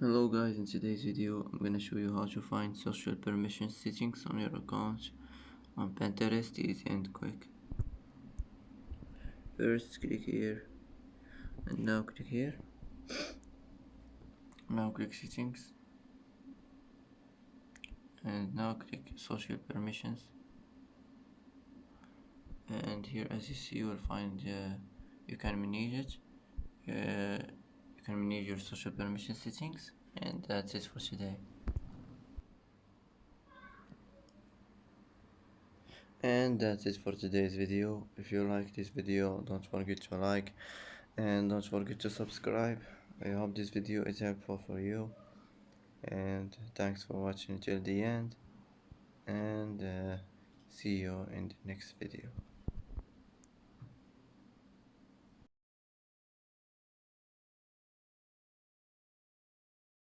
Hello guys, in today's video I'm gonna show you how to find social permission settings on your account on Pinterest, easy and quick. First click here and now click here. Now click settings and now click social permissions, and here as you see you will find you can manage it. You can manage your social permission settings, and that's it for today. And that's it for today's video. If you like this video, don't forget to like and don't forget to subscribe. I hope this video is helpful for you, and thanks for watching till the end, and see you in the next video.